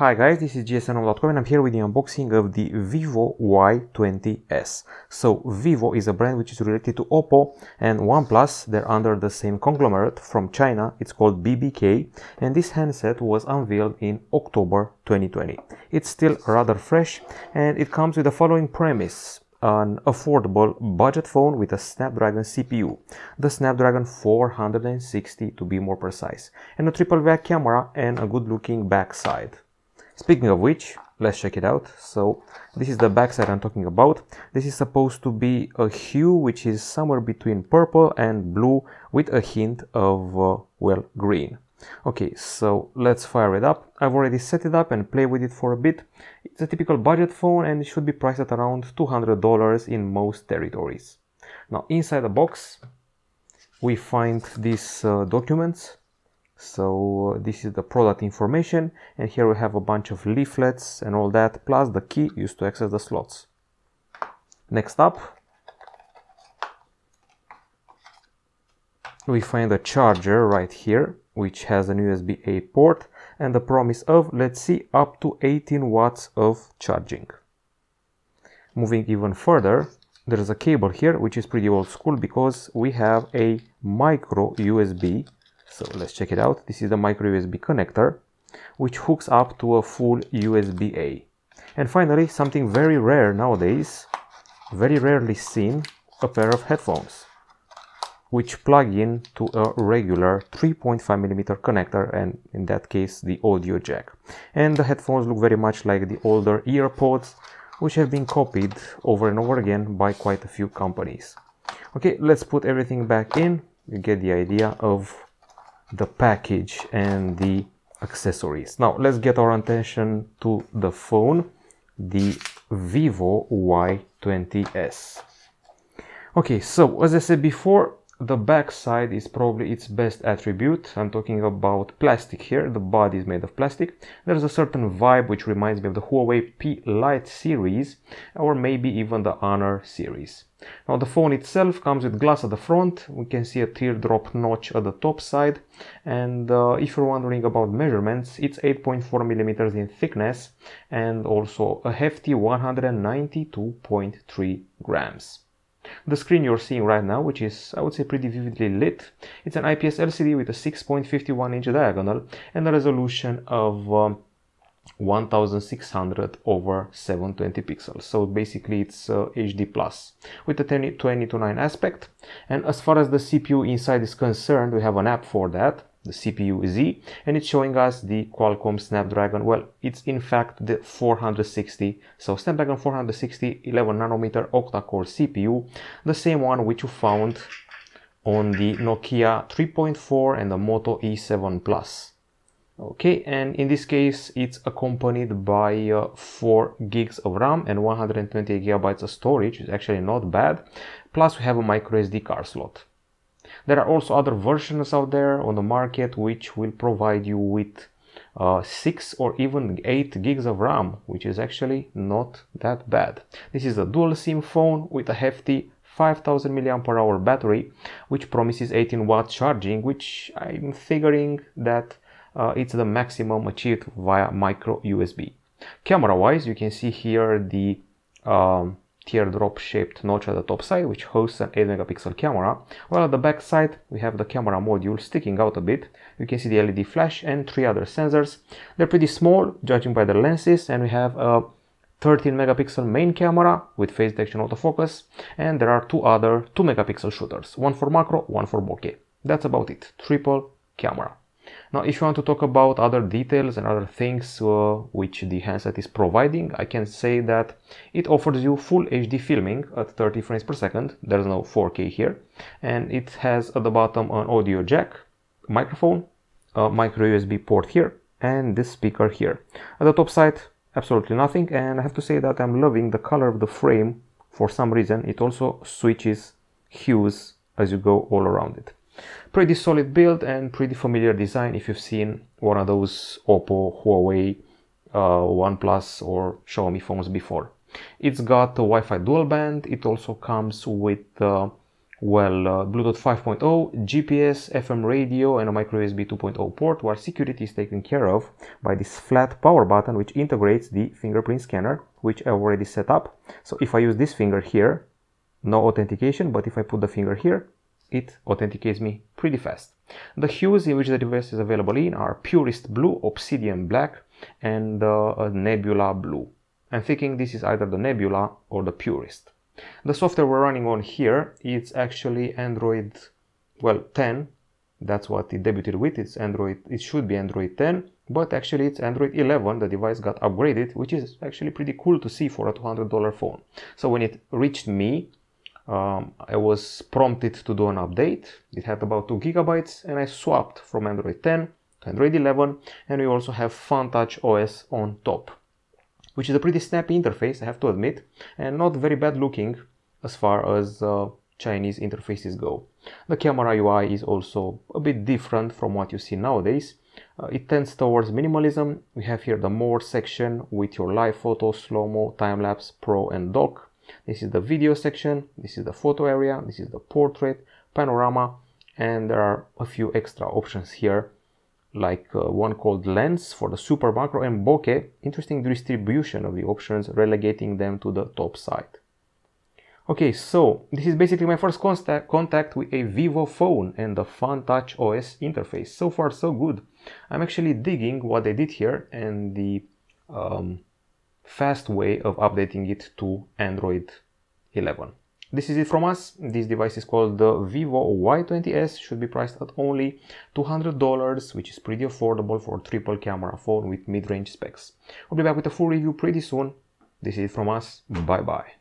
Hi guys, this is gsnhome.com and I'm here with the unboxing of the Vivo Y20s. So Vivo is a brand which is related to Oppo and OnePlus. They're under the same conglomerate from China. It's called BBK, and this handset was unveiled in October 2020. It's still rather fresh and it comes with the following premise: an affordable budget phone with a Snapdragon CPU, the Snapdragon 460 to be more precise, and a triple wide camera and a good looking backside. Speaking of which, let's check it out. So this is the backside I'm talking about. This is supposed to be a hue which is somewhere between purple and blue with a hint of, well, green. Okay, so let's fire it up. I've already set it up and played with it for a bit. It's a typical budget phone and it should be priced at around $200 in most territories. Now, inside the box, we find these documents. So this is the product information, and here we have a bunch of leaflets and all that, plus the key used to access the slots. Next up, we find a charger right here, which has an USB-A port and the promise of, let's see, up to 18 watts of charging. Moving even further, there is a cable here, which is pretty old school because we have a micro USB. So let's check it out. This is the micro USB connector, which hooks up to a full USB-A. And finally, something very rare nowadays, very rarely seen, a pair of headphones, which plug in to a regular 3.5mm connector, and in that case the audio jack. And the headphones look very much like the older EarPods, which have been copied over and over again by quite a few companies. Okay, let's put everything back in. You get the idea of the package and the accessories. Now let's get our attention to the phone, the Vivo Y20s. Okay, so as I said before, the back side is probably its best attribute. I'm talking about plastic here. The body is made of plastic. There's a certain vibe which reminds me of the Huawei P Lite series, or maybe even the Honor series. Now the phone itself comes with glass at the front. We can see a teardrop notch at the top side, and if you're wondering about measurements, it's 8.4mm in thickness and also a hefty 192.3 grams. The screen you're seeing right now, which is, I would say, pretty vividly lit, it's an IPS LCD with a 6.51-inch diagonal and a resolution of 1600 over 720 pixels. So basically it's HD plus with a 20:9 aspect. And as far as the CPU inside is concerned, we have an app for that, the CPU Z, and it's showing us the Qualcomm Snapdragon. Well, it's in fact the 460, so Snapdragon 460 11nm octa-core CPU, the same one which you found on the Nokia 3.4 and the Moto E7 Plus. Okay, and in this case it's accompanied by 4 gigs of RAM and 128 gigabytes of storage, which is actually not bad, plus we have a microSD card slot. There are also other versions out there on the market which will provide you with 6 or even 8 gigs of RAM, which is actually not that bad. This is a dual SIM phone with a hefty 5000 mAh battery, which promises 18 watt charging, which I'm figuring that it's the maximum achieved via micro USB. Camera wise, you can see here the teardrop shaped notch at the top side, which hosts an 8-megapixel camera, while at the back side we have the camera module sticking out a bit. You can see the LED flash and 3 other sensors. They're pretty small judging by the lenses, and we have a 13-megapixel main camera with face detection autofocus, and there are 2 other 2-megapixel shooters, one for macro, one for bokeh. That's about it, triple camera. Now, if you want to talk about other details and other things which the handset is providing, I can say that it offers you full HD filming at 30 frames per second. There's no 4K here. And it has at the bottom an audio jack, microphone, a micro USB port here, and this speaker here. At the top side, absolutely nothing. And I have to say that I'm loving the color of the frame. For some reason, it also switches hues as you go all around it. Pretty solid build and pretty familiar design if you've seen one of those Oppo, Huawei, OnePlus or Xiaomi phones before. It's got a Wi-Fi dual band. It also comes with Well, Bluetooth 5.0, GPS, FM radio, and a microUSB 2.0 port, while security is taken care of by this flat power button which integrates the fingerprint scanner, which I already set up. So if I use this finger here, no authentication, but if I put the finger here, it authenticates me pretty fast. The hues in which the device is available in are Purist Blue, Obsidian Black, and a Nebula Blue. I'm thinking this is either the Nebula or the Purist. The software we're running on here, it's actually Android, well, 10. That's what it debuted with. It's Android, it should be Android 10, but actually it's Android 11. The device got upgraded, which is actually pretty cool to see for a $200 phone. So when it reached me, I was prompted to do an update. It had about 2 gigabytes, and I swapped from Android 10 to Android 11, and we also have FunTouch OS on top, which is a pretty snappy interface, I have to admit, and not very bad looking as far as Chinese interfaces go. The camera UI is also a bit different from what you see nowadays. It tends towards minimalism. We have here the More section with your live photo, slow-mo, time-lapse, pro, and dock. This is the video section, this is the photo area, this is the portrait, panorama, and there are a few extra options here, like one called lens for the super macro, and bokeh. Interesting distribution of the options, relegating them to the top side. Okay, so this is basically my first contact with a Vivo phone and the FunTouch OS interface. So far so good. I'm actually digging what they did here and the fast way of updating it to Android 11. This is it from us. This device is called the Vivo Y20s, should be priced at only $200, which is pretty affordable for a triple camera phone with mid-range specs. I'll be back with a full review pretty soon. This is it from us. Bye bye.